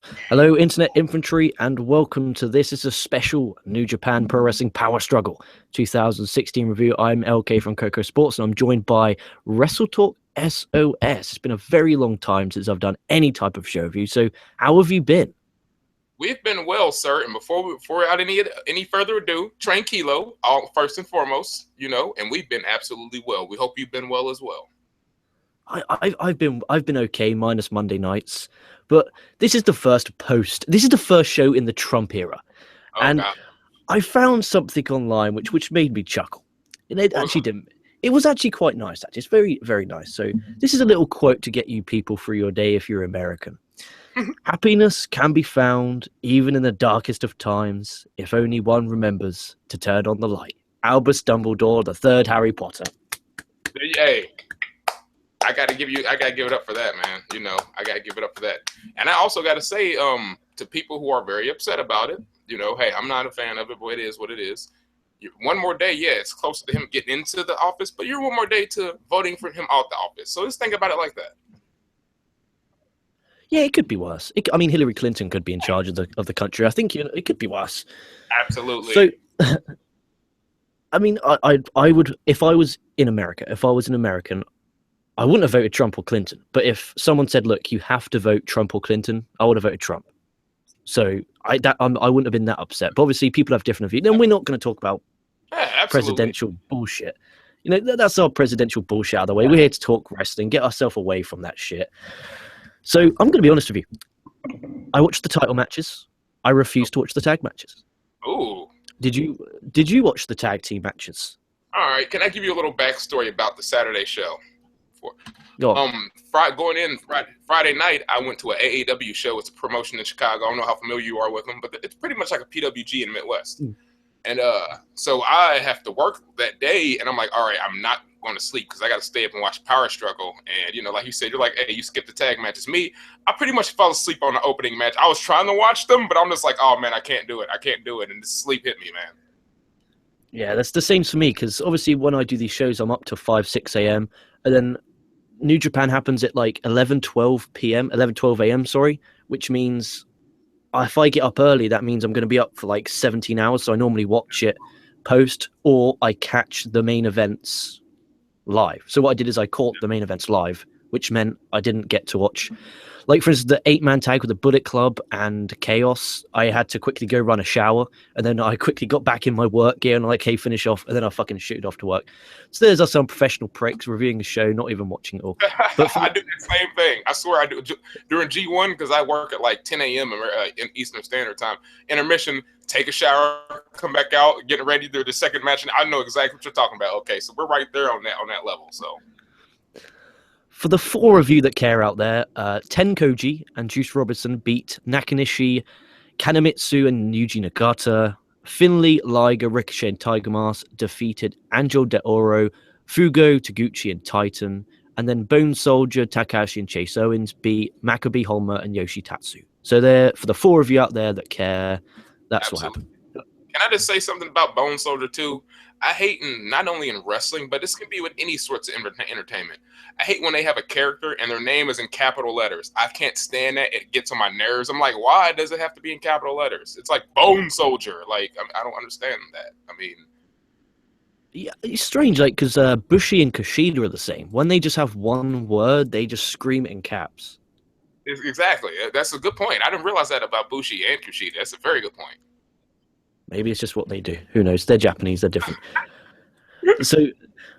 Hello, Internet Infantry, and welcome to this. It's a special New Japan Pro Wrestling Power Struggle 2016 review. I'm LK from KocoSports, and I'm joined by WrestleTalk SOS. It's been a very long time since I've done any type of show review, so how have you been? We've been well, sir. And before without any further ado, tranquilo, all first and foremost, and we've been absolutely well. We hope you've been well as well. I've been okay, minus Monday nights, but this is the first show in the Trump era, Oh and God. I found something online which made me chuckle. And it actually didn't. It was actually quite nice. Actually, it's very, very nice. So this is a little quote to get you people through your day if you're American. Happiness can be found even in the darkest of times if only one remembers to turn on the light. Albus Dumbledore, the third Harry Potter. Hey, I gotta give it up for that, man. I gotta give it up for that. And I also gotta say, to people who are very upset about it, hey, I'm not a fan of it, but it is what it is. One more day, yeah, it's close to him getting into the office, but you're one more day to voting for him out the office. So just think about it like that. Yeah, it could be worse. I mean, Hillary Clinton could be in charge of the country. I think it could be worse. Absolutely. So, I mean, I would, if I was an American, I wouldn't have voted Trump or Clinton. But if someone said, "Look, you have to vote Trump or Clinton," I would have voted Trump. So I wouldn't have been that upset. But obviously, people have different views. Then we're not going to talk about presidential bullshit. That's our presidential bullshit out of the way. We're here to talk wrestling, get ourselves away from that shit. So I'm going to be honest with you. I watched the title matches. I refused to watch the tag matches. Ooh. Did you watch the tag team matches? All right. Can I give you a little backstory about the Saturday show? Going in Friday night, I went to an AAW show. It's a promotion in Chicago. I don't know how familiar you are with them, but it's pretty much like a PWG in the Midwest. And so I have to work that day, and I'm like, all right, I'm not going to sleep because I got to stay up and watch Power Struggle. And like you said, you're like, hey, you skipped the tag matches. Me, I pretty much fell asleep on the opening match. I was trying to watch them, but I'm just like, oh man, I can't do it, and the sleep hit me, man. Yeah, that's the same for me because obviously when I do these shows, I'm up to 5, 6 a.m. and then New Japan happens at like 11, 12 a.m., sorry, which means if I get up early, that means I'm going to be up for like 17 hours. So I normally watch it post or I catch the main events live. So what I did is I caught the main events live, which meant I didn't get to watch, like for instance, the 8-man tag with the Bullet Club and Chaos. I had to quickly go run a shower, and then I quickly got back in my work gear and like, hey, finish off, and then I fucking shooted off to work. So there's us some professional pricks reviewing the show, not even watching it all. But I do the same thing. I swear I do during G1 because I work at like 10 a.m. in Eastern Standard Time. Intermission, take a shower, come back out, getting ready to do the second match, and I know exactly what you're talking about. Okay, so we're right there on that level. So. For the 4 of you that care out there, Tenkoji and Juice Robinson beat Nakanishi, Kanemitsu and Yuji Nagata. Finley, Liger, Ricochet and Tiger Mask defeated Angel De Oro, Fugo, Taguchi and Titan. And then Bone Soldier, Takahashi and Chase Owens beat Maccabi Holmer and Yoshitatsu. So there, for the 4 of you out there that care, that's Absolutely. What happened. Can I just say something about Bone Soldier too? I hate, not only in wrestling, but this can be with any sorts of entertainment. I hate when they have a character and their name is in capital letters. I can't stand that. It gets on my nerves. I'm like, why does it have to be in capital letters? It's like Bone Soldier. Like, I don't understand that. I mean, yeah, it's strange, like, because Bushi and Kushida are the same. When they just have one word, they just scream it in caps. Exactly. That's a good point. I didn't realize that about Bushi and Kushida. That's a very good point. Maybe it's just what they do. Who knows? They're Japanese. They're different. So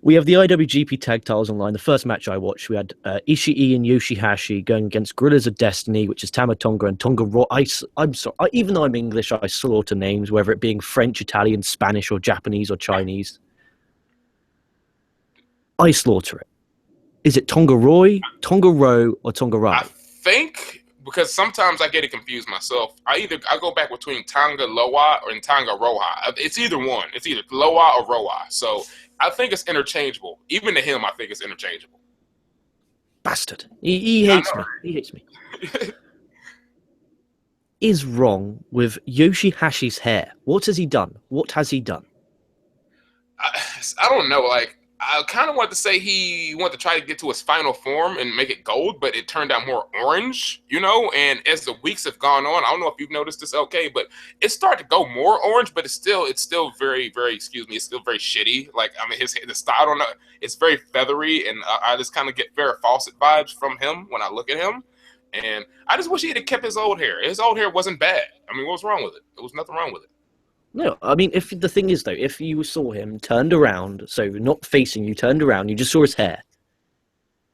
we have the IWGP tag titles online. The first match I watched, we had Ishii and Yoshihashi going against Gorillas of Destiny, which is Tama Tonga and Tonga Raw. I'm sorry. Even though I'm English, I slaughter names, whether it being French, Italian, Spanish, or Japanese, or Chinese. I slaughter it. Is it Tonga Roy, Tonga Ro, or Tonga Rai? I think, because sometimes I get it confused myself. I go back between Tonga Loa or Tonga Roa. It's either one. It's either Loa or Roa. So I think it's interchangeable. Even to him, I think it's interchangeable. Bastard. He hates me. He hates me. Is wrong with Yoshihashi's hair? What has he done? I don't know. Like, I kind of wanted to say he wanted to try to get to his final form and make it gold, but it turned out more orange, And as the weeks have gone on, I don't know if you've noticed this, okay, but it started to go more orange, but it's still very, very, it's still very shitty. Like, I mean, the style on it's very feathery, and I just kind of get Farrah Fawcett vibes from him when I look at him. And I just wish he had kept his old hair. His old hair wasn't bad. I mean, what was wrong with it? There was nothing wrong with it. No, I mean, if the thing is though, if you saw him turned around, so not facing you, turned around, you just saw his hair,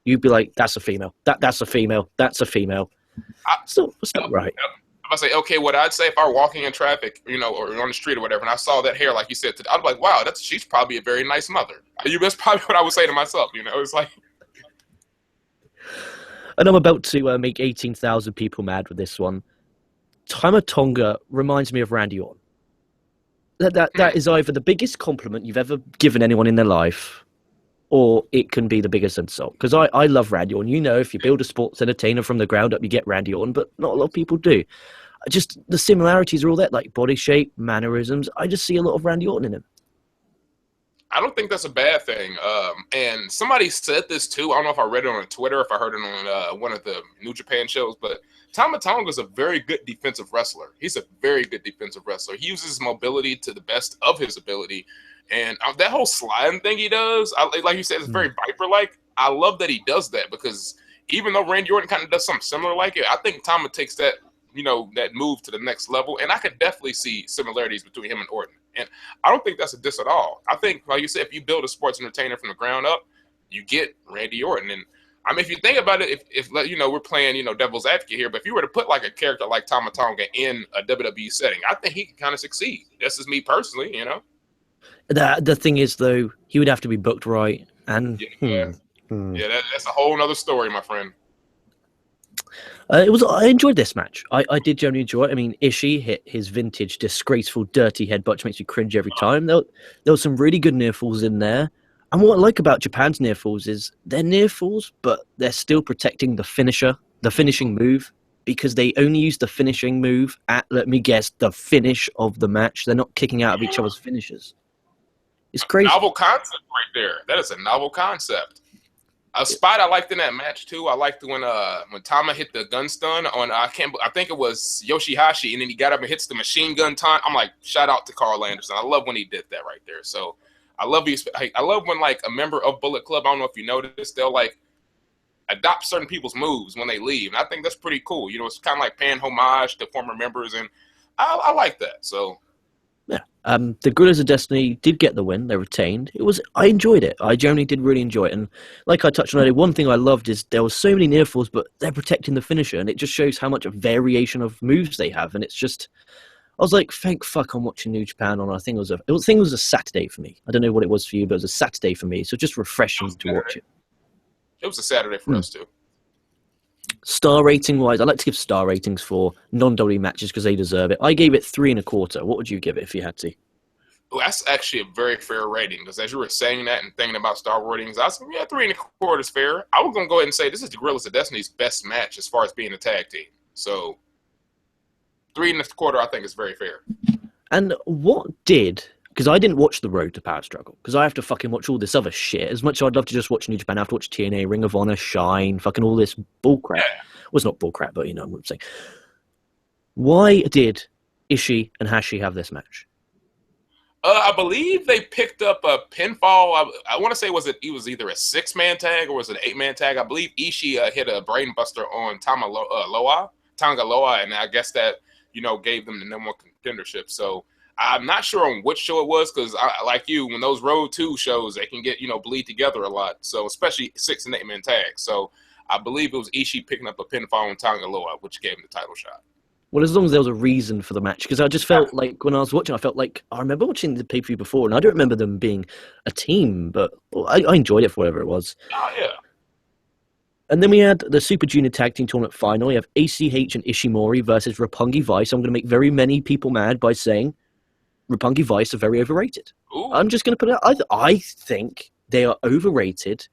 you'd be like, "That's a female. That's a female. That's a female." It's not right. If I say, okay, what I'd say if I were walking in traffic, or on the street or whatever, and I saw that hair, like you said, I'd be like, "Wow, she's probably a very nice mother." That's probably what I would say to myself. It's like. And I'm about to make 18,000 people mad with this one. Tama Tonga reminds me of Randy Orton. That is either the biggest compliment you've ever given anyone in their life, or it can be the biggest insult. Because I love Randy Orton. If you build a sports entertainer from the ground up, you get Randy Orton, but not a lot of people do. Just the similarities are all there, like body shape, mannerisms. I just see a lot of Randy Orton in him. I don't think that's a bad thing. And somebody said this too. I don't know if I read it on Twitter, if I heard it on one of the New Japan shows, but Tama Tonga is a very good defensive wrestler. He's a very good defensive wrestler. He uses his mobility to the best of his ability. And that whole sliding thing he does, like you said, it's very Viper-like. I love that he does that because even though Randy Orton kind of does something similar like it, I think Tama takes that, that move to the next level. And I could definitely see similarities between him and Orton. And I don't think that's a diss at all. I think, like you said, if you build a sports entertainer from the ground up, you get Randy Orton. And I mean, if you think about it, if we're playing, devil's advocate here, but if you were to put like a character like Tama Tonga in a WWE setting, I think he can kind of succeed. This is me personally, The thing is, though, he would have to be booked right. And that's a whole other story, my friend. I enjoyed this match. I did generally enjoy it. I mean, Ishii hit his vintage, disgraceful, dirty headbutt, which makes me cringe every time. There was some really good near falls in there. And what I like about Japan's near falls is they're near falls, but they're still protecting the finisher, the finishing move, because they only use the finishing move at, let me guess, the finish of the match. They're not kicking out of each other's finishes. It's crazy. Novel concept right there. That is a novel concept. A spot I liked in that match too. I liked when Tama hit the gun stun on I think it was Yoshihashi, and then he got up and hits the machine gun taunt. I'm like, shout out to Carl Anderson. I love when he did that right there. So I love when like a member of Bullet Club, I don't know if you noticed, they'll like adopt certain people's moves when they leave, and I think that's pretty cool. It's kind of like paying homage to former members, and I like that. So. Yeah, the Gorillas of Destiny did get the win. They retained. I enjoyed it. I generally did really enjoy it. And like I touched on earlier, one thing I loved is there was so many near falls, but they're protecting the finisher, and it just shows how much variation of moves they have. And it's just, I was like, thank fuck, I'm watching New Japan on. I think it was a Saturday for me. I don't know what it was for you, but it was a Saturday for me. So just refreshing to watch it. It was a Saturday for us too. Star rating wise, I like to give star ratings for non-WWE matches because they deserve it. I gave it 3.25. What would you give it if you had to? Well, that's actually a very fair rating because as you were saying that and thinking about star ratings, I was like, yeah, 3.25 is fair. I was going to go ahead and say this is the Gorillas of Destiny's best match as far as being a tag team. So 3.25 I think is very fair. And because I didn't watch the Road to Power Struggle, because I have to fucking watch all this other shit. As much as I'd love to just watch New Japan, I have to watch TNA, Ring of Honor, Shine, fucking all this bullcrap. Yeah. Well, it's not bullcrap, but you know what I'm saying. Why did Ishii and Hashi have this match? I believe they picked up a pinfall. I want to say it was either a 6-man tag or was it an 8-man tag. I believe Ishii hit a brainbuster on Tonga Loa, and I guess that gave them the number one contendership. So I'm not sure on which show it was because, like you, when those Road 2 shows, they can get, bleed together a lot. So especially 6- and 8-man tags. So I believe it was Ishii picking up a pinfall on Tonga Loa, which gave him the title shot. Well, as long as there was a reason for the match, because I just felt like when I was watching, I felt like I remember watching the pay-per-view before, and I don't remember them being a team, but I enjoyed it for whatever it was. Oh, yeah. And then we had the Super Junior Tag Team Tournament final. We have ACH and Ishimori versus Roppongi Vice. I'm going to make very many people mad by saying Roppongi Vice are very overrated. Ooh. I'm just going to put it out. I think they are overrated.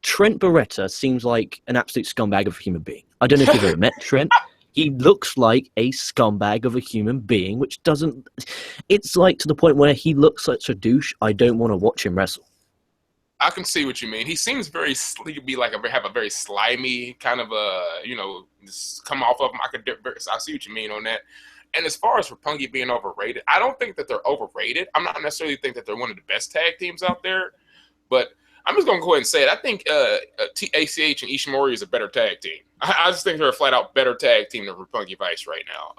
Trent Beretta seems like an absolute scumbag of a human being. I don't know if you've ever met Trent. He looks like a scumbag of a human being, which doesn't... It's like to the point where he looks like a douche. I don't want to watch him wrestle. I can see what you mean. He seems he could be like have a very slimy kind of just come off of him. I see what you mean on that. And as far as Roppongi being overrated, I don't think that they're overrated. I'm not necessarily think that they're one of the best tag teams out there, but I'm just going to go ahead and say it. I think ACH and Ishimori is a better tag team. I just think they're a flat-out better tag team than Roppongi Vice right now.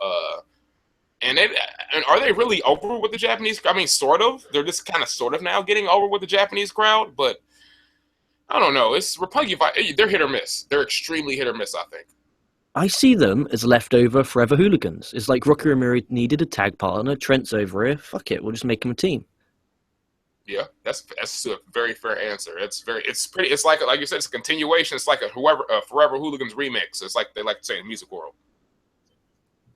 And are they really over with the Japanese? I mean, sort of. They're just kind of sort of now getting over with the Japanese crowd, but I don't know. It's Roppongi Vice. They're hit or miss. They're extremely hit or miss, I think. I see them as leftover forever hooligans. It's like Rocky Romero needed a tag partner. Trent's over here. Fuck it. We'll just make him a team. Yeah, that's a very fair answer. It's like you said, it's a continuation. It's like a Forever Hooligans remix. It's like they like to say in the music world.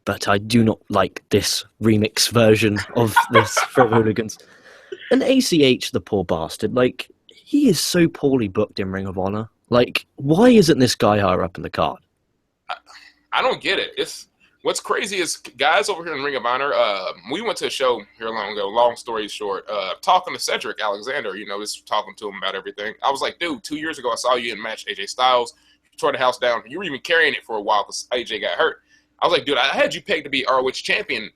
But I do not like this remix version of this Forever Hooligans. And ACH, the poor bastard, like, he is so poorly booked in Ring of Honor. Like, why isn't this guy higher up in the card? I don't get it. What's crazy is guys over here in Ring of Honor, we went to a show here long ago, long story short, talking to Cedric Alexander, just talking to him about everything. I was like, dude, 2 years ago I saw you in match AJ Styles. You tore the house down. You were even carrying it for a while because AJ got hurt. I was like, dude, I had you pegged to be ROH champion,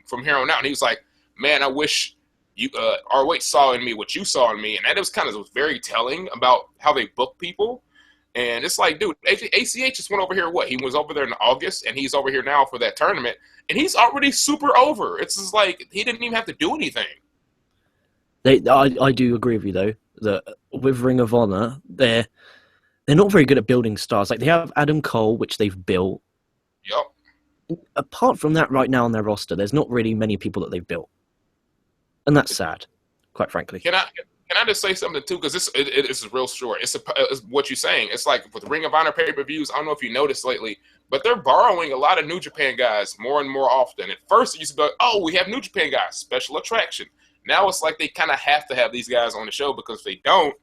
from here on out. And he was like, man, I wish you ROH saw in me what you saw in me. And that was very telling about how they book people. And it's like, dude, ACH just went over here. He was over there in August, and he's over here now for that tournament. And he's already super over. It's just like he didn't even have to do anything. I do agree with you, though, that with Ring of Honor, they're not very good at building stars. Like, they have Adam Cole, which they've built. Yep. Apart from that, right now on their roster, there's not really many people that they've built. And that's sad, quite frankly. Can I just say something, too? Because it's real short. It's what you're saying. It's like with Ring of Honor pay-per-views, I don't know if you noticed lately, but they're borrowing a lot of New Japan guys more and more often. At first, it used to be like, oh, we have New Japan guys, special attraction. Now it's like they kind of have to have these guys on the show because if they don't,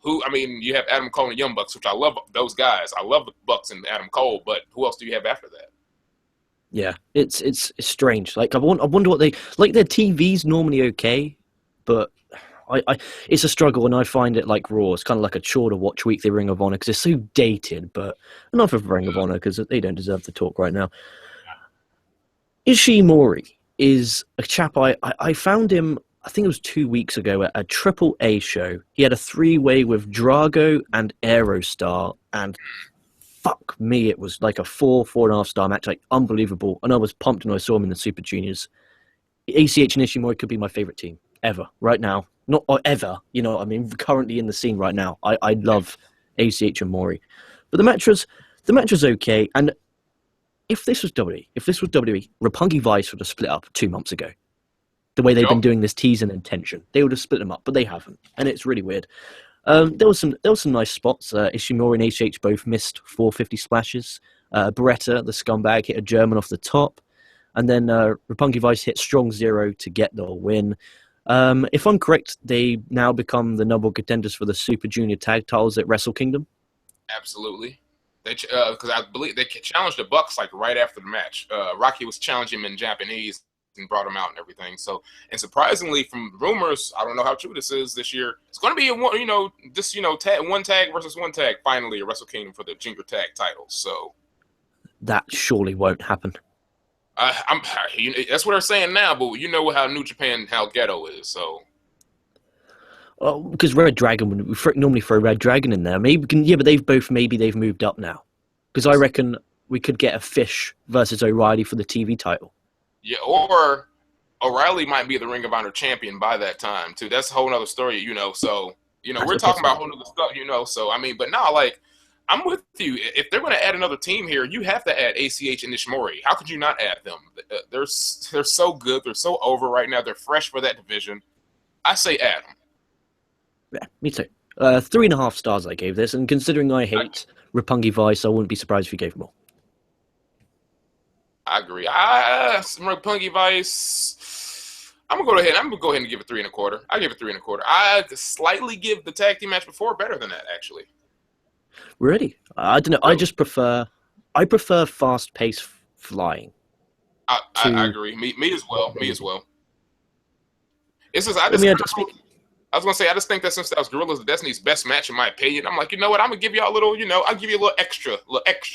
you have Adam Cole and Young Bucks, which I love those guys. I love the Bucks and Adam Cole, but who else do you have after that? Yeah, it's strange. Like, I wonder what their TV's normally okay, but it's a struggle, and I find it like Raw. It's kind of like a chore to watch weekly Ring of Honor because it's so dated, but enough of Ring of Honor because they don't deserve the talk right now. Ishimori is a chap I found him, I think it was 2 weeks ago at a Triple A show. He had a 3-way with Drago and Aerostar, and fuck me, it was like a 4.5 star match, like unbelievable. And I was pumped when I saw him in the Super Juniors. ACH and Ishimori could be my favorite team ever, right now. Not ever, currently in the scene right now. I love ACH and Mori. But the match was okay. And if this was WWE, Roppongi Vice would have split up 2 months ago. The way they've been doing this tease and intention. They would have split them up, but they haven't. And it's really weird. There was some nice spots. Ishimori and ACH both missed 450 splashes. Beretta, the scumbag, hit a German off the top. And then Roppongi Vice hit strong zero to get the win. If I'm correct, they now become the number one contenders for the Super Junior tag titles at WrestleKingdom. Absolutely. Because I believe they challenged the Bucks like right after the match. Rocky was challenging him in Japanese and brought him out and everything. So, and surprisingly, from rumors, I don't know how true this is this year. It's going to be one tag versus one tag finally at WrestleKingdom for the Junior tag titles. So that surely won't happen. That's what they're saying now, but you know how New Japan, how ghetto is, so. Well, because Red Dragon, we normally throw Red Dragon in there. Maybe, but they've moved up now. Because I reckon we could get a Fish versus O'Reilly for the TV title. Yeah, or O'Reilly might be the Ring of Honor champion by that time, too. That's a whole other story, So, we're talking about whole other stuff, So, but now, like, I'm with you. If they're going to add another team here, you have to add ACH and Ishimori. How could you not add them? They're so good. They're so over right now. They're fresh for that division. I say add them. Yeah, me too. 3.5 stars I gave this, and considering I hate Roppongi Vice, I wouldn't be surprised if you gave more. I agree. Roppongi Vice. I'm gonna go ahead and give it 3.25. I give it 3.25. I slightly give the tag team match before better than that, actually. Really? I don't know. I prefer fast-paced flying. I agree. Me as well. It's just I was gonna say, I just think that since that was Gorillas of Destiny's best match, in my opinion, I'm like, you know what? I'm gonna give y'all a little, I'll give you a little extra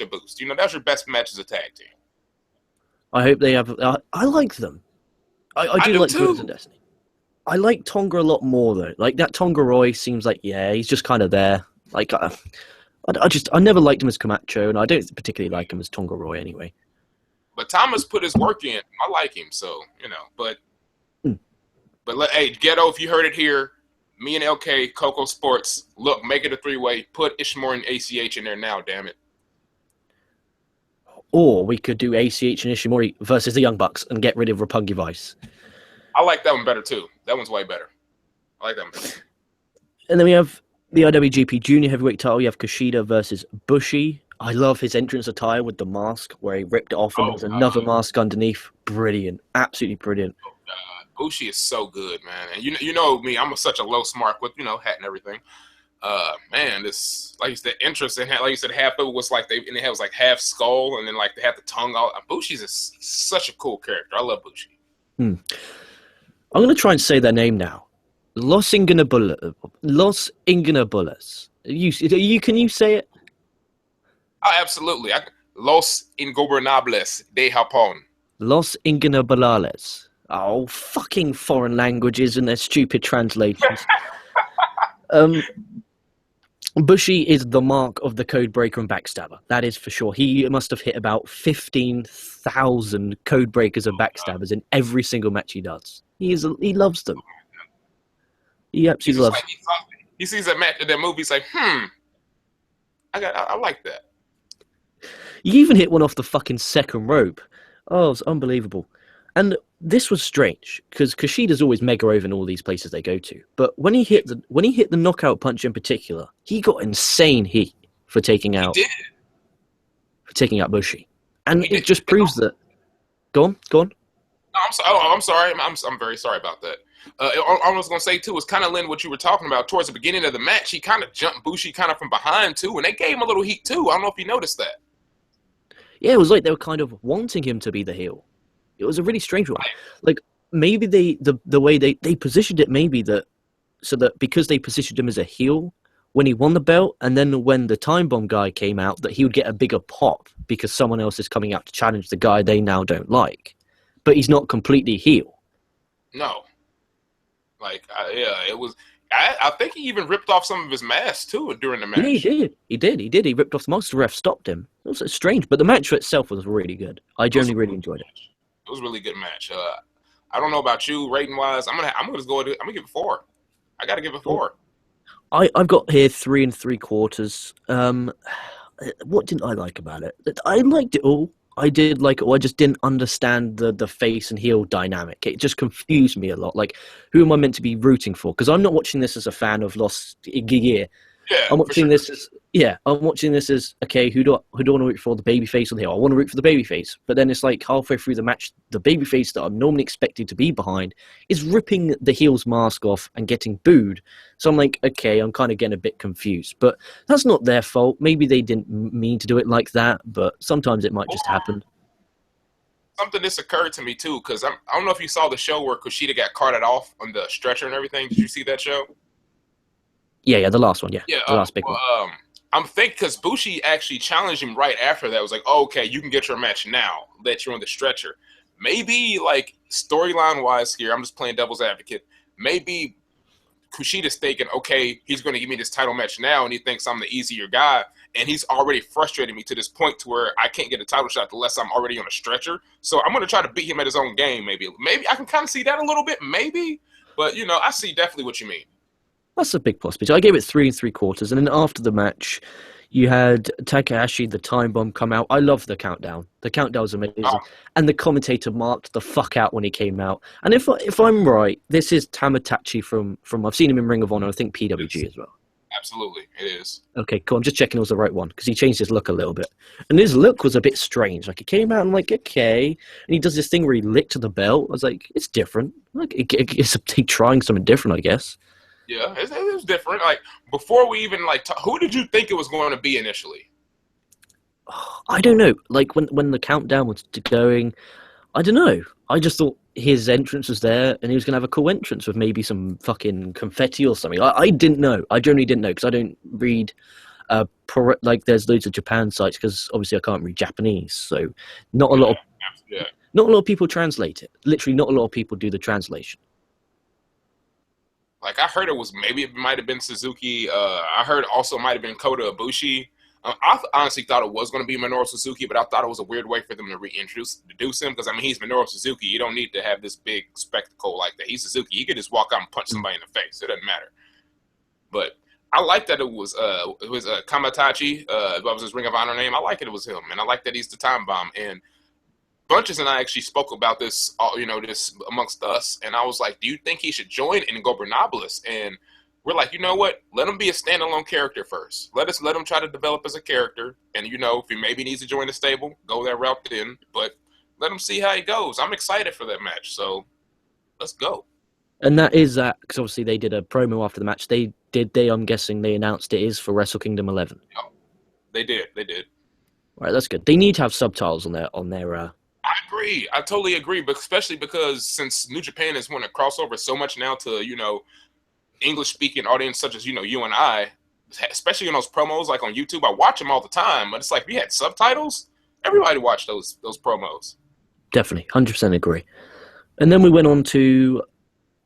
boost. That's your best match as a tag team. I hope they have. I like them. I do like Gorillas of Destiny. I like Tonga a lot more though. Like that Tonga Roy seems like he's just kind of there. Like I never liked him as Camacho, and I don't particularly like him as Tonga Roy anyway. But Thomas put his work in. I like him, so But hey, Ghetto, if you heard it here, me and LK, KocoSports, look, make it a 3-way. Put Ishimori and ACH in there now. Damn it. Or we could do ACH and Ishimori versus the Young Bucks and get rid of Roppongi Vice. I like that one better too. That one's way better. I like that one better. And then we have the IWGP Junior Heavyweight title. You have Kushida versus Bushi. I love his entrance attire with the mask where he ripped it off and there's another mask underneath. Brilliant. Absolutely brilliant. Oh, God. Bushi is so good, man. And you know me, I'm such a low smart with, hat and everything. Man, this, like you said, interest in, like you said, half of it was like they had was like half skull and then like they had the tongue out. Bushi's such a cool character. I love Bushi. I'm going to try and say their name now. Los Ingobernables. Can you say it? Oh, absolutely. Los Ingobernables de Japón. Los Ingobernables. Oh, fucking foreign languages and their stupid translations. Bushi is the mark of the code breaker and backstabber. That is for sure. He must have hit about 15,000 code breakers and backstabbers in every single match he does. He loves them. He absolutely loves them. He sees that match in that movie, he's like, I like that. You even hit one off the fucking second rope. Oh, it's unbelievable. And this was strange because Kushida's always mega over in all these places they go to. But when he hit the knockout punch in particular, he got insane heat for taking out Bushi, and it just proves that. Go on. No, I'm sorry. I'm very sorry about that. I was gonna say too is kind of Lynn what you were talking about towards the beginning of the match. He kind of jumped Bushi kind of from behind too, and they gave him a little heat too. I don't know if you noticed that. Yeah, it was like they were kind of wanting him to be the heel. It was a really strange one. Like maybe the way they positioned it, maybe that so that because they positioned him as a heel when he won the belt, and then when the Time Bomb guy came out, that he would get a bigger pop because someone else is coming out to challenge the guy they now don't like. But he's not completely heel. No. Like, it was. I think he even ripped off some of his masks too during the match. Yeah, he did. He ripped off the mask. The ref stopped him. It was strange, but the match itself was really good. I generally really enjoyed it. It was a really good match. I don't know about you, rating wise. I'm gonna give it 4. I gotta give it 4. I've got here 3 3/4. What didn't I like about it? I liked it all. I did like it all. I just didn't understand the face and heel dynamic. It just confused me a lot. Like, who am I meant to be rooting for? Because I'm not watching this as a fan of Los Gear. Yeah, I'm watching this as okay. Who do I want to root for, the babyface or the heel? I want to root for the babyface, but then it's like halfway through the match, the babyface that I'm normally expected to be behind is ripping the heel's mask off and getting booed. So I'm like, okay, I'm kind of getting a bit confused, but that's not their fault. Maybe they didn't mean to do it like that, but sometimes it might just happen. Something this occurred to me too, because I don't know if you saw the show where Kushida got carted off on the stretcher and everything. Did you see that show? Yeah, the last one, the last big one. I'm thinking because Bushi actually challenged him right after that. It was like, oh, okay, you can get your match now that you're on the stretcher. Maybe, like, storyline-wise here, I'm just playing devil's advocate, maybe Kushida's thinking, okay, he's going to give me this title match now, and he thinks I'm the easier guy, and he's already frustrated me to this point to where I can't get a title shot unless I'm already on a stretcher. So I'm going to try to beat him at his own game, maybe. Maybe I can kind of see that a little bit, maybe. But, I see definitely what you mean. That's a big possibility. I gave it 3 3/4, and then after the match, you had Takahashi, the Time Bomb, come out. I love the countdown. The countdown was amazing, and the commentator marked the fuck out when he came out. And if I'm right, this is Tamatachi from I've seen him in Ring of Honor. I think PWG as well. Absolutely, it is. Okay, cool. I'm just checking it was the right one because he changed his look a little bit, and his look was a bit strange. Like, he came out and like, okay, and he does this thing where he licked the belt. I was like, it's different. Like, it's trying something different, I guess. Yeah, it was different. Like, before we even, like, who did you think it was going to be initially? I don't know. Like, when the countdown was going, I don't know. I just thought his entrance was there, and he was going to have a cool entrance with maybe some fucking confetti or something. I didn't know. I generally didn't know because I don't read. Like there's loads of Japan sites because obviously I can't read Japanese, so not a lot of people translate it. Literally, not a lot of people do the translation. Like I heard it might have been Suzuki. I heard also might have been Kota Ibushi. I honestly thought it was going to be Minoru Suzuki, but I thought it was a weird way for them to reintroduce him because I mean he's Minoru Suzuki. You don't need to have this big spectacle like that. He's Suzuki. He could just walk out and punch somebody in the face. It doesn't matter. But I like that it was Kamatachi. That was his Ring of Honor name. I like it was him, and I like that he's the Time Bomb. And Bunches and I actually spoke about this, this amongst us, and I was like, "Do you think he should join Ingobernables?" And we're like, you know what? Let him be a standalone character first. Let him try to develop as a character, and if he maybe needs to join the stable, go that route then. But let him see how he goes. I'm excited for that match, so let's go. And that is that because obviously they did a promo after the match. I'm guessing they announced it is for WrestleKingdom 11. Oh, they did. All right, that's good. They need to have subtitles on their. I agree. I totally agree, but especially because since New Japan has wanted to cross over so much now to English-speaking audience such as you and I, especially in those promos like on YouTube, I watch them all the time. But it's like if we had subtitles, everybody watched those promos. Definitely, 100% agree. And then we went on to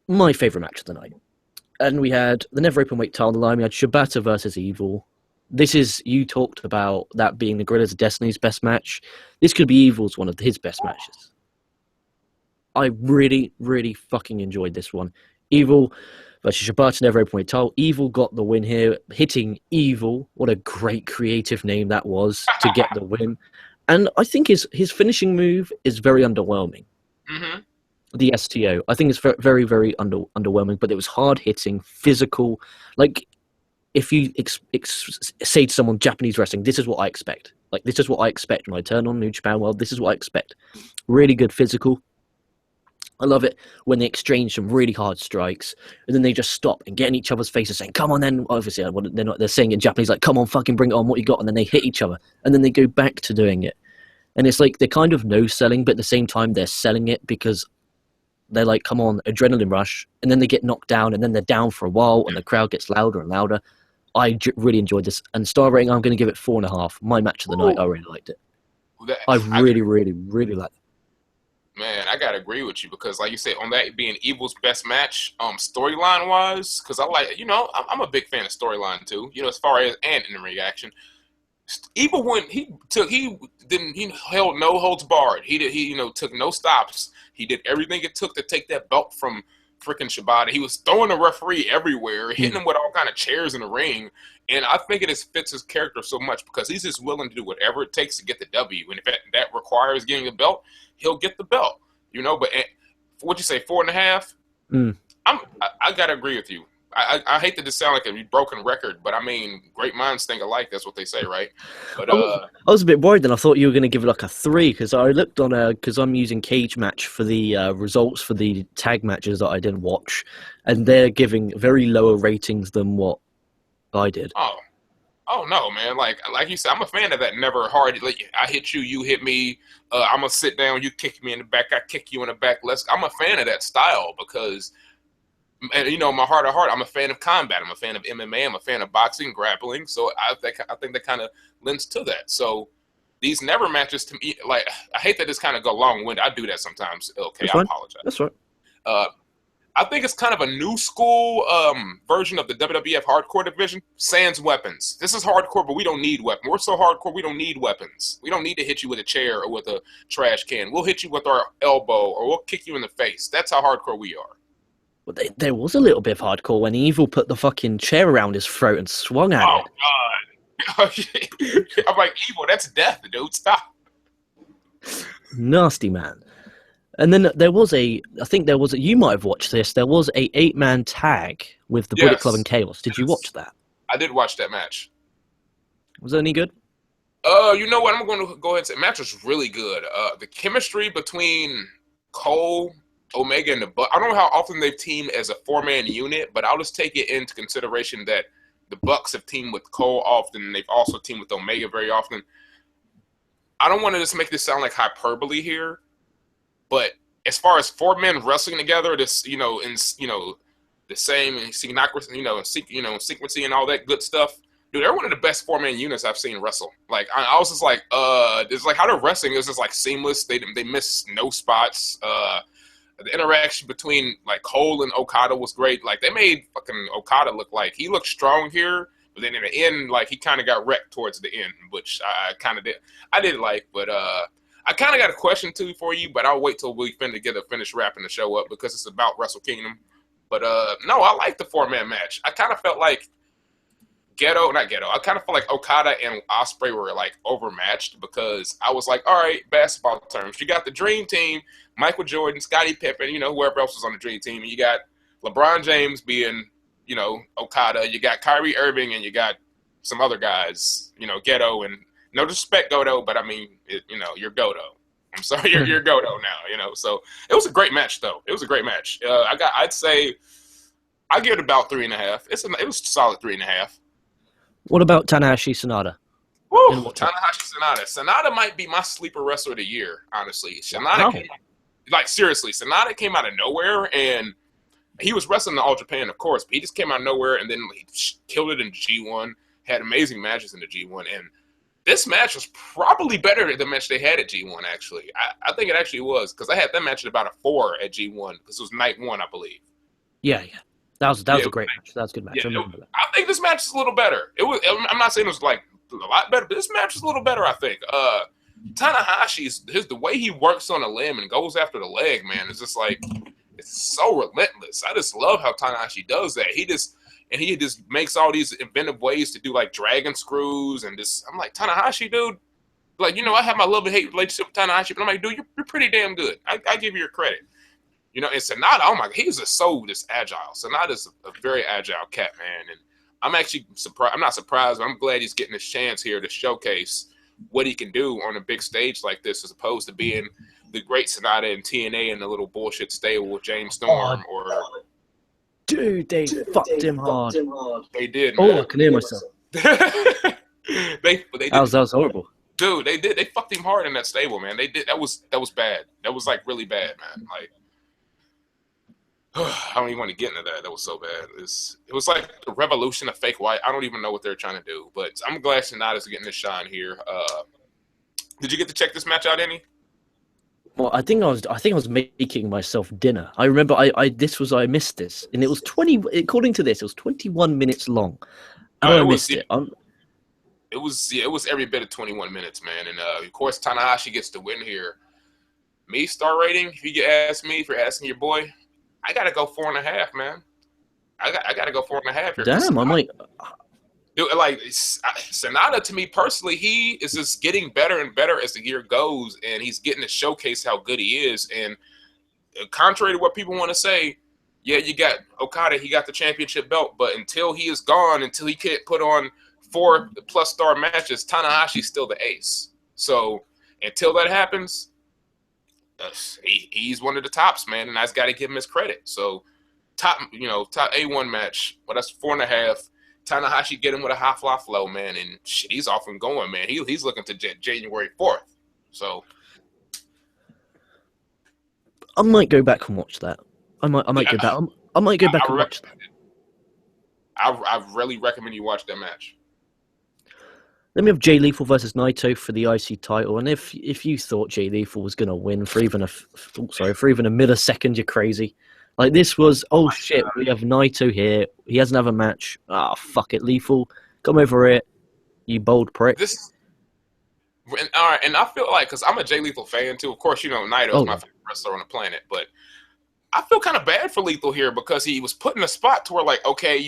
my favorite match of the night, and we had the never open weight title on the line. We had Shibata versus Evil. You talked about that being the Gorillas of Destiny's best match. This could be Evil's one of his best matches. I really, really fucking enjoyed this one. Evil versus Shibata never open weight title. Evil got the win here, hitting Evil. What a great creative name that was to get the win. And I think his finishing move is very underwhelming. Mm-hmm. The STO. I think it's very, very underwhelming, but it was hard-hitting, physical. Like, if you say to someone, Japanese wrestling, this is what I expect. Like, this is what I expect when I turn on New Japan World. This is what I expect. Really good physical. I love it when they exchange some really hard strikes, and then they just stop and get in each other's faces saying, come on then. Obviously, they're saying in Japanese, like, come on, fucking bring it on, what you got, and then they hit each other, and then they go back to doing it. And it's like they're kind of no-selling, but at the same time, they're selling it because they're like, come on, adrenaline rush, and then they get knocked down, and then they're down for a while, and the crowd gets louder and louder. I really enjoyed this. And star rating, I'm going to give it 4.5. My match of the night, I really liked it. I really, really, really liked it. Man, I gotta agree with you because, like you said, on that being Evil's best match, storyline wise, because I like, I'm a big fan of storyline too. As far as and in the reaction, Evil he held no holds barred. He took no stops. He did everything it took to take that belt from freaking Shibata. He was throwing the referee everywhere, hitting him with all kind of chairs in the ring. And I think it just fits his character so much because he's just willing to do whatever it takes to get the W. And if that requires getting the belt, he'll get the belt. But what'd you say, 4.5? I gotta agree with you. I hate that this sound like a broken record, but I mean, great minds think alike. That's what they say, right? But I was a bit worried then. I thought you were going to give it like a 3 because I looked on because I'm using Cage Match for the results for the tag matches that I didn't watch, and they're giving very lower ratings than what I did. Oh no, man! Like you said, I'm a fan of that. Never hard. Like, I hit you, you hit me. I'm gonna sit down. You kick me in the back. I kick you in the back. I'm a fan of that style because. And my heart of heart, I'm a fan of combat. I'm a fan of MMA. I'm a fan of boxing, grappling. So I think that kind of lends to that. So these never matches to me, like I hate that it's kind of go long-winded. I do that sometimes. Okay, I apologize. That's right. I think it's kind of a new school version of the WWF hardcore division. Sans weapons. This is hardcore, but we don't need weapons. We're so hardcore, we don't need weapons. We don't need to hit you with a chair or with a trash can. We'll hit you with our elbow or we'll kick you in the face. That's how hardcore we are. Well, there was a little bit of hardcore when Evil put the fucking chair around his throat and swung at it. Oh, God. I'm like, Evil, that's death, dude. Stop. Nasty, man. And then you might have watched this, there was a 8-man tag with the Bullet Club and Chaos. Did you watch that? I did watch that match. Was it any good? You know what? I'm going to go ahead and say the match was really good. The chemistry between Cole, Omega, and the Bucks. I don't know how often they've teamed as a 4-man unit, but I'll just take it into consideration that the Bucks have teamed with Cole often, and they've also teamed with Omega very often. I don't want to just make this sound like hyperbole here, but as far as 4 men wrestling together, the same sequencing and all that good stuff. Dude, they're one of the best 4-man units I've seen wrestle. Like, I was just like, it's like how they're wrestling is just like seamless. They miss no spots. The interaction between like Cole and Okada was great. Like, they made fucking Okada look like he looked strong here, but then in the end, like, he kind of got wrecked towards the end, which I kind of did. I did like, but I kind of got a question too for you, but I'll wait till we finish wrapping the show up because it's about WrestleKingdom. But no, I like the 4-man match. I kind of felt like I kind of felt like Okada and Ospreay were like overmatched because I was like, all right, basketball terms. You got the Dream Team, Michael Jordan, Scottie Pippen, whoever else was on the Dream Team. And you got LeBron James being, Okada. You got Kyrie Irving and you got some other guys, Ghetto. And no disrespect, Goto, but I mean, you're Goto. I'm sorry, you're Goto now, So it was a great match, though. It was a great match. I'd say I give it about 3.5. It was a solid 3.5. What about Tanahashi Sanada? Woo! Tanahashi Sanada. Sanada might be my sleeper wrestler of the year, honestly. Sanada Sanada came out of nowhere, and he was wrestling in All Japan, of course, but he just came out of nowhere, and then he killed it in G1, had amazing matches in the G1, and this match was probably better than the match they had at G1, actually. I think it actually was, because I had that match at about a 4 at G1, because it was night 1, I believe. Yeah. That was a great match. That was a good match. I think this match is a little better. I'm not saying it was like a lot better, but this match is a little better, I think. Tanahashi's the way he works on a limb and goes after the leg, man, it's just like it's so relentless. I just love how Tanahashi does that. He just makes all these inventive ways to do like dragon screws and just I'm like, Tanahashi, dude, like I have my love and hate relationship with Tanahashi, but I'm like, dude, you're pretty damn good. I give you your credit. And Sanada, oh my God, he's just so agile. Sanada's a very agile cat, man. And I'm actually surprised. I'm not surprised, but I'm glad he's getting this chance here to showcase what he can do on a big stage like this, as opposed to being the great Sanada in TNA and the little bullshit stable with James Storm Dude, they fucked him hard. They did, man. Oh, I can hear myself. They did. That was horrible. Dude, they did. They fucked him hard in that stable, man. They did. That was bad. That was like really bad, man. Like. I don't even want to get into that. That was so bad. It was like the revolution of fake white. I don't even know what they're trying to do, but I'm glad Sanada's getting this shine here. Did you get to check this match out, any? Well, I think I was making myself dinner. I remember I missed this, and it was 20. According to this, it was 21 minutes long. I missed it. It was every bit of 21 minutes, man. And of course, Tanahashi gets the win here. Me star rating, if you're asking your boy. I gotta go 4.5, man. I gotta go 4.5 here. Damn, I might. Dude, like Sanada, to me personally, he is just getting better and better as the year goes, and he's getting to showcase how good he is. And contrary to what people want to say, yeah, you got Okada, he got the championship belt, but until he is gone, until he can't put on 4+ star matches, Tanahashi's still the ace. So until that happens. He's one of the tops, man, and I just got to give him his credit. So, top A1 match. Well, that's 4.5. Tanahashi get him with a high fly flow, man, and shit, he's off and going, man. He's looking to January 4th. So, I might go back and watch that. I might go back. I might go back and watch that. I really recommend you watch that match. Then we have Jay Lethal versus Naito for the IC title, and if you thought Jay Lethal was going to win for even a millisecond, you're crazy. Like, this was, oh shit, we have Naito here. He has another match. Fuck it, Lethal, come over here, you bold prick. All right, and I feel like, because I'm a Jay Lethal fan too. Of course, Naito's my favorite wrestler on the planet, but I feel kind of bad for Lethal here because he was put in a spot to where, like, okay,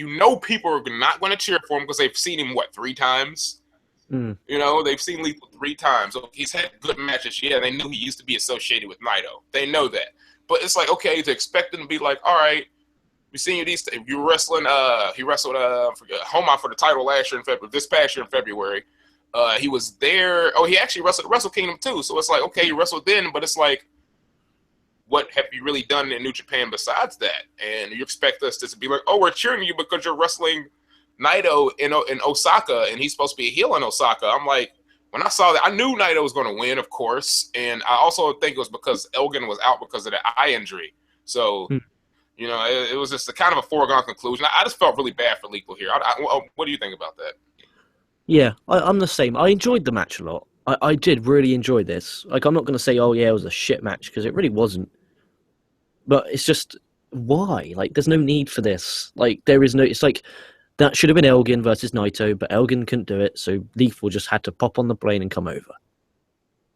people are not going to cheer for him because they've seen him 3 times. They've seen Lethal 3 times. He's had good matches. Yeah, they knew he used to be associated with Naito. They know that. But it's like, okay, to expect him to be like, all right, we've seen you you're wrestling, he wrestled Homa for the title this past year in February. He was there. Oh, he actually wrestled WrestleKingdom too. So it's like, okay, you wrestled then, but it's like, what have you really done in New Japan besides that? And you expect us to be like, oh, we're cheering you because you're wrestling Naito in Osaka, and he's supposed to be a heel in Osaka. I'm like, when I saw that, I knew Naito was going to win, of course, and I also think it was because Elgin was out because of the eye injury. So, you know, it was just a kind of a foregone conclusion. I just felt really bad for Lethal here. What do you think about that? Yeah, I'm the same. I enjoyed the match a lot. I did really enjoy this. Like, I'm not going to say, oh, yeah, it was a shit match, because it really wasn't. But it's just, why? Like, there's no need for this. Like, there is no... It's like, that should have been Elgin versus Naito, but Elgin couldn't do it, so Lethal just had to pop on the plane and come over.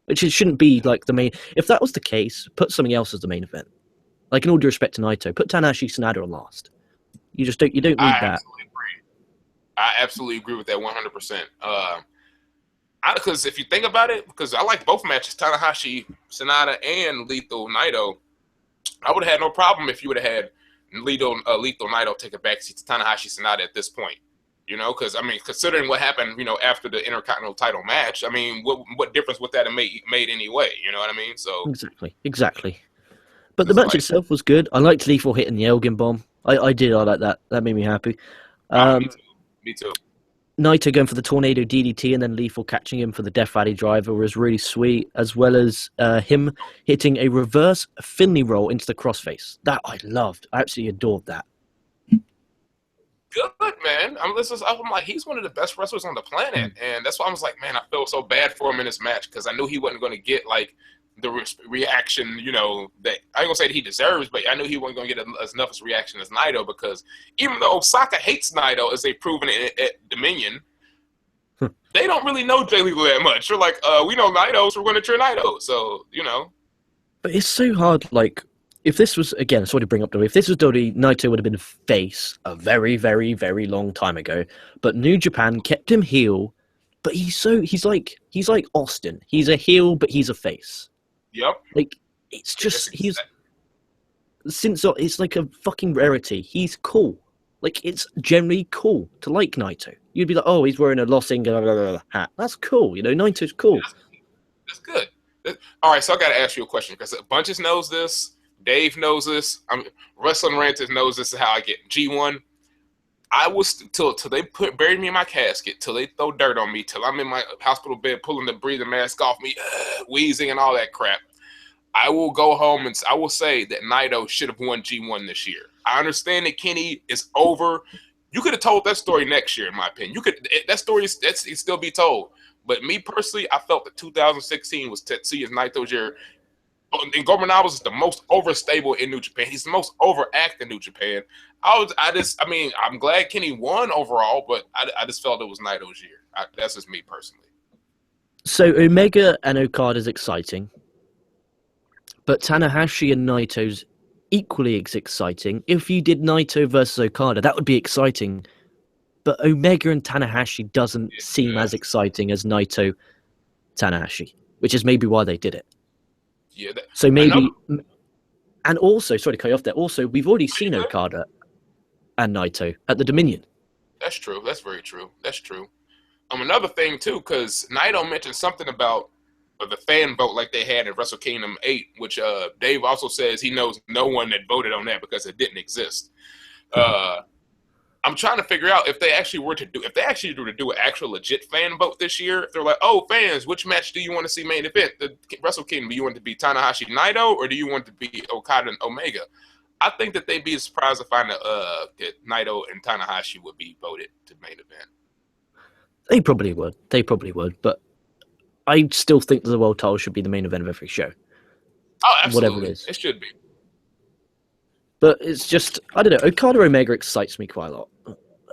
Which it shouldn't be, like, the main... If that was the case, put something else as the main event. Like, in all due respect to Naito, put Tanahashi Sanada on last. You don't need that. I absolutely agree with that 100%. Because if you think about it, because I like both matches, Tanahashi Sanada and Lethal Naito, I would have had no problem if you would have had Lethal Naito take a backseat to Tanahashi Sanada at this point. You know, because, I mean, considering what happened, you know, after the Intercontinental title match, I mean, what difference would that have made anyway? You know what I mean? So Exactly. But the match itself was good. I liked Lethal hitting the Elgin bomb. I did. I like that. That made me happy. Me too. Naito going for the Tornado DDT and then Lethal catching him for the Death Valley Driver was really sweet, as well as him hitting a reverse Finley roll into the crossface. That I loved. I absolutely adored that. Good, man. I'm like, he's one of the best wrestlers on the planet, and that's why I was like, man, I feel so bad for him in this match because I knew he wasn't going to get like the reaction, you know, that I ain't gonna say that he deserves, but I knew he wasn't gonna get as enough as reaction as Naito, because even though Osaka hates Naito, as they've proven at Dominion, they don't really know Jay Lethal that much. They're like, we know Naito, so we're gonna cheer Naito. So, you know. But it's so hard, like, if this was, again, sorry to bring up WWE, if this was WWE, Naito would have been face a very, very, very long time ago. But New Japan kept him heel, but he's like Austin. He's a heel, but he's a face. Yep. Like, it's just, it's like a fucking rarity. He's cool. Like, it's generally cool to like Naito. You'd be like, oh, he's wearing a Los Ingobernables hat. That's cool. You know, Naito's cool. That's good. All right, so I got to ask you a question, because Bunches knows this. Dave knows this. Wrestling Ranters knows this is how I get. G1, I was, till they buried me in my casket, till they throw dirt on me, till I'm in my hospital bed pulling the breathing mask off me, wheezing and all that crap. I will go home and I will say that Naito should have won G1 this year. I understand that Kenny is over. You could have told that story next year, in my opinion. That story it still be told. But me personally, I felt that 2016 was Tetsuya Naito's year. And Gobernables is the most overstable in New Japan. He's the most overact in New Japan. I'm glad Kenny won overall, but I just felt it was Naito's year. That's just me personally. So Omega and Okada is exciting, but Tanahashi and Naito's equally as exciting. If you did Naito versus Okada, that would be exciting. But Omega and Tanahashi doesn't seem as exciting as Naito Tanahashi, which is maybe why they did it. Yeah. So maybe, and also, sorry to cut you off there. Also, we've already seen Okada and Naito at the Dominion. That's true. That's very true. That's true. Another thing too, because Naito mentioned something about the fan vote like they had in WrestleKingdom 8, which Dave also says he knows no one that voted on that because it didn't exist. I'm trying to figure out if they actually were to do an actual legit fan vote this year. If they're like, oh, fans, which match do you want to see main event? The WrestleKingdom, do you want it to be Tanahashi Naito, or do you want it to be Okada and Omega? I think that they'd be surprised to find that Naito and Tanahashi would be voted to main event. They probably would. But I still think that the world title should be the main event of every show. Oh, absolutely. Whatever it is. It should be. But it's just, I don't know, Okada Omega excites me quite a lot.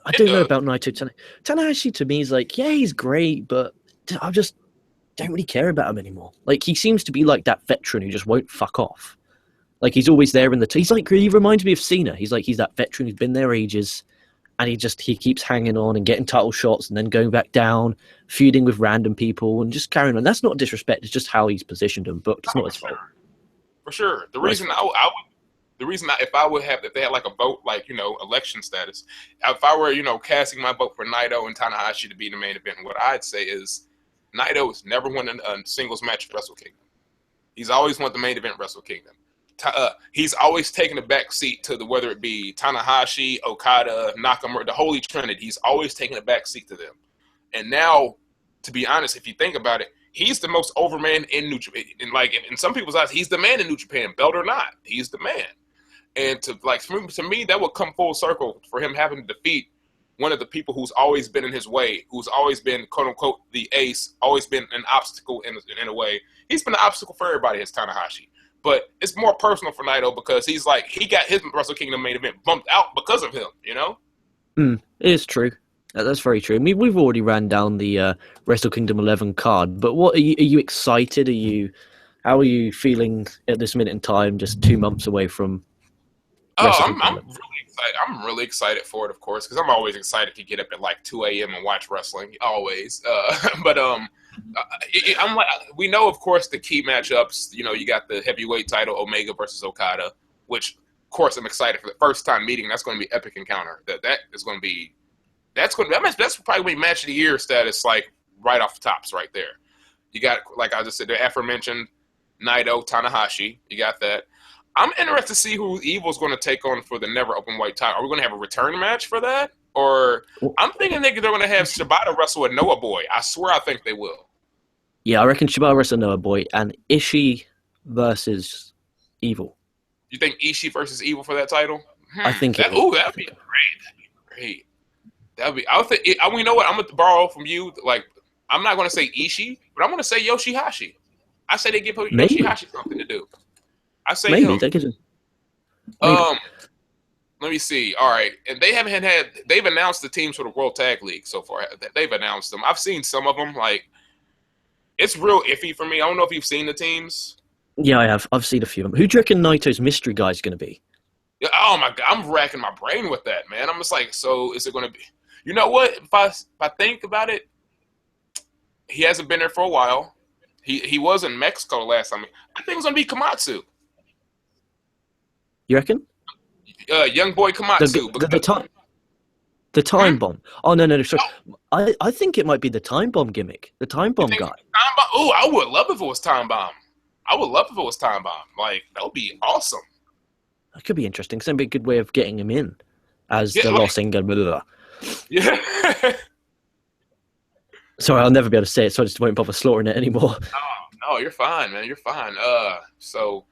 I don't know about Naito. Tanahashi to me is like, yeah, he's great, but I just don't really care about him anymore. Like, he seems to be like that veteran who just won't fuck off. Like, he's always there in the... he reminds me of Cena. He's that veteran who's been there ages, and he keeps hanging on and getting title shots and then going back down, feuding with random people and just carrying on. That's not disrespect. It's just how he's positioned and booked. It's not his fault. For sure. The reason if they had like a vote, like, you know, election status, if I were, you know, casting my vote for Naito and Tanahashi to be the main event, what I'd say is Naito has never won a singles match at Wrestle Kingdom. He's always won the main event Wrestle Kingdom. He's always taken a back seat to whether it be Tanahashi, Okada, Nakamura, the Holy Trinity. He's always taken a back seat to them. And now to be honest, if you think about it, he's the most over man in New Japan. And like in some people's eyes, he's the man in New Japan, belt or not. He's the man. And to me, that would come full circle for him having to defeat one of the people who's always been in his way, who's always been, quote unquote, the ace, always been an obstacle in a way. He's been an obstacle for everybody, it's Tanahashi. But it's more personal for Naito because he's like, he got his WrestleKingdom main event bumped out because of him, you know? It is true. That's very true. I mean, we've already ran down the WrestleKingdom 11 card, but what are you excited? How are you feeling at this minute in time, just 2 months away from I'm really excited. I'm really excited for it, of course, because I'm always excited to get up at like 2 a.m. and watch wrestling, always. I'm like, we know, of course, the key matchups. You know, you got the heavyweight title, Omega versus Okada, which, of course, I'm excited for the first time meeting. That's going to be epic encounter. That's probably match of the year status, like right off the tops, right there. You got, like I just said, the aforementioned Naito, Tanahashi. You got that. I'm interested to see who Evil's going to take on for the never open weight title. Are we going to have a return match for that? Or I'm thinking they're going to have Shibata wrestle a Noah Boy. I swear I think they will. Yeah, I reckon Shibata wrestle Noah Boy and Ishii versus Evil. You think Ishii versus Evil for that title? I think that'd be great. That'd be great. I would think. You know what? I'm going to borrow from you. Like, I'm not going to say Ishii, but I'm going to say Yoshihashi. I say they give Yoshihashi something to do. I say maybe him. They could. Let me see. All right, and they've announced the teams for the World Tag League so far. They've announced them. I've seen some of them. Like, it's real iffy for me. I don't know if you've seen the teams. Yeah, I have. I've seen a few of them. Who do you reckon Naito's mystery guy is going to be? Yeah, oh my God, I'm racking my brain with that, man. I'm just like, so is it going to be? You know what? If I think about it, he hasn't been there for a while. He was in Mexico last time. I think it was going to be Komatsu. You reckon? Young boy Komatsu. The time bomb. Oh no! Sorry. I think it might be the time bomb gimmick. The time bomb guy. Oh, I would love if it was time bomb. Like, that would be awesome. That could be interesting. That'd be a good way of getting him in as the Los Inga. Yeah. Sorry, I'll never be able to say it, so I just won't bother slaughtering it anymore. No, you're fine, man. You're fine. So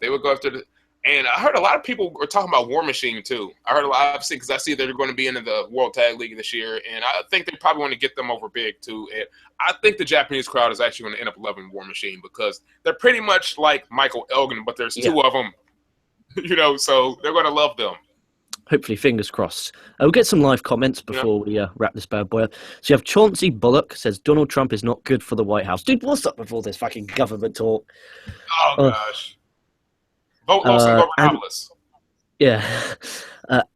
they would go after the. And I heard a lot of people were talking about War Machine, too. I heard a lot, obviously, because I see they're going to be into the World Tag League this year, and I think they probably want to get them over big, too. And I think the Japanese crowd is actually going to end up loving War Machine because they're pretty much like Michael Elgin, but there's two of them, so they're going to love them. Hopefully, fingers crossed. We'll get some live comments before we wrap this bad boy up. So you have Chauncey Bullock says, Donald Trump is not good for the White House. Dude, what's up with all this fucking government talk? Oh, gosh. Vote Lawson, vote Robles. Yeah.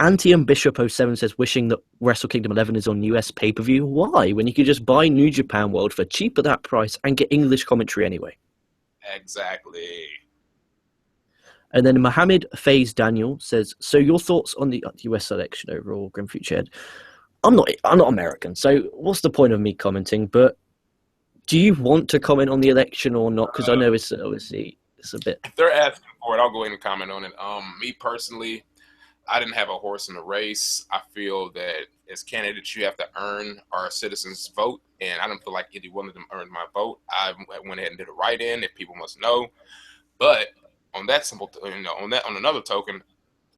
Antium Bishop 07 says, wishing that WrestleKingdom 11 is on US pay-per-view. Why? When you could just buy New Japan World for cheap at that price and get English commentary anyway. Exactly. And then Mohammed Faze Daniel says, so your thoughts on the US election overall, Grim Future Head? I'm not American, so what's the point of me commenting? But do you want to comment on the election or not? Because I know it's obviously it's a bit. If they're asking for it, I'll go ahead and comment on it. Me personally, I didn't have a horse in the race. I feel that as candidates, you have to earn our citizens' vote, and I don't feel like either one of them earned my vote. I went ahead and did a write-in, if people must know. But on that simple, on another token,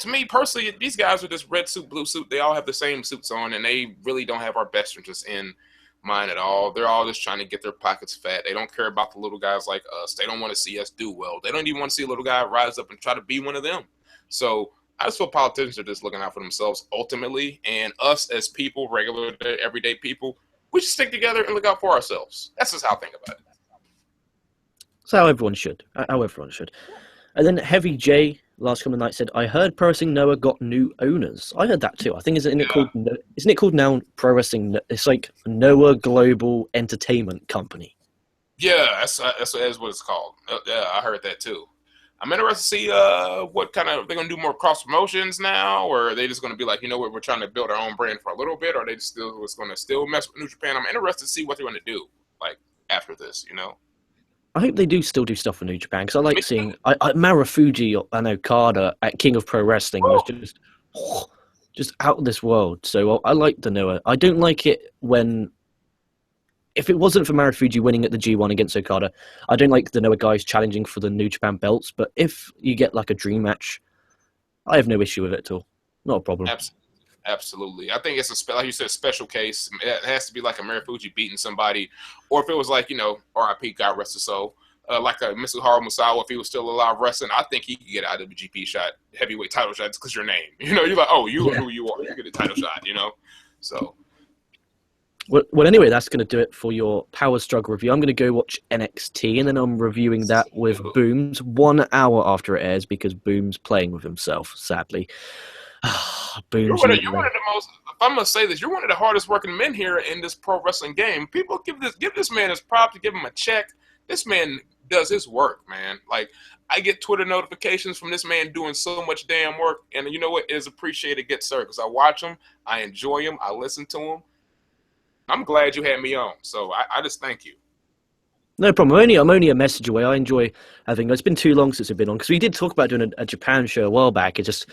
to me personally, these guys with this red suit, blue suit, they all have the same suits on, and they really don't have our best interests in mind at all. They're all just trying to get their pockets fat. They don't care about the little guys like us. They don't want to see us do well. They don't even want to see a little guy rise up and try to be one of them. So I just feel politicians are just looking out for themselves ultimately, and us as people, regular, everyday people, we should stick together and look out for ourselves. That's just how I think about it. That's how everyone should. And then Heavy J, last comment night, said, I heard Pro Wrestling Noah got new owners. I heard that too. I think isn't it called now Pro Wrestling? It's like Noah Global Entertainment Company. Yeah, that's what it's called. Yeah, I heard that too. I'm interested to see what kind of, they're going to do more cross promotions now, or are they just going to be like, we're trying to build our own brand for a little bit, or are they going to still mess with New Japan? I'm interested to see what they're going to do like after this, I hope they do still do stuff for New Japan, because I like seeing Marufuji and Okada at King of Pro Wrestling was just out of this world. So I like the Noah. I don't like it when if it wasn't for Marufuji winning at the G1 against Okada, I don't like the Noah guys challenging for the New Japan belts, but if you get like a dream match, I have no issue with it at all. Not a problem. Absolutely. I think it's like you said, a special case. It has to be like a Marufuji beating somebody, or if it was like, RIP, God rest his soul, like a Mitsuharu Musawa, if he was still alive wrestling, I think he could get an IWGP shot, heavyweight title shot, because your name. You're like, oh, you are who you are. You get a title shot, So. Well, anyway, that's going to do it for your Power Struggle review. I'm going to go watch NXT, and then I'm reviewing that with Booms 1 hour after it airs, because Boom's playing with himself, sadly. Booms, you're one of the most. If I'm going to say this, you're one of the hardest working men here in this pro wrestling game. People give this man his props, give him a check. This man does his work, man. Like, I get Twitter notifications from this man doing so much damn work, and you know what? It is appreciated, good sir, because I watch him, I enjoy him, I listen to him. I'm glad you had me on, so I just thank you. No problem. I'm only a message away. I enjoy having. It's been too long since I've been on, because we did talk about doing a Japan show a while back. It's just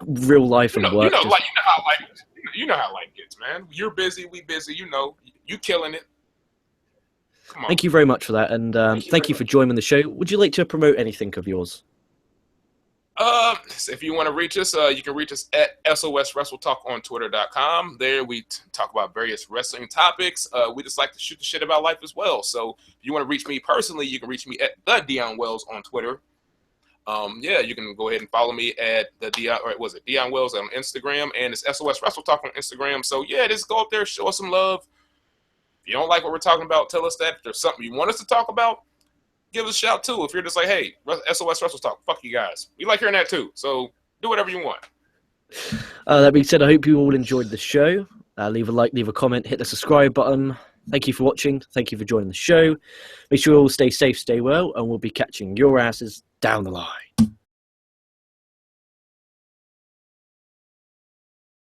real life and work. You know how life gets, man. You're busy, we busy. You killing it. Come on. Thank you very much for that, and thank you for joining the show. Would you like to promote anything of yours? If you want to reach us, you can reach us at SOS WrestleTalk on Twitter.com. There we talk about various wrestling topics. We just like to shoot the shit about life as well. So if you want to reach me personally, you can reach me at the Dion Wells on Twitter. You can go ahead and follow me at the Dion Wells on Instagram, and it's SOS WrestleTalk on Instagram. So just go up there, show us some love. If you don't like what we're talking about, tell us that. If there's something you want us to talk about, give us a shout too. If you're just like, hey, SOS WrestleTalk, fuck you guys. We like hearing that too. So do whatever you want. That being said, I hope you all enjoyed the show. Leave a like, leave a comment, hit the subscribe button. Thank you for watching. Thank you for joining the show. Make sure you all stay safe, stay well, and we'll be catching your asses down the line.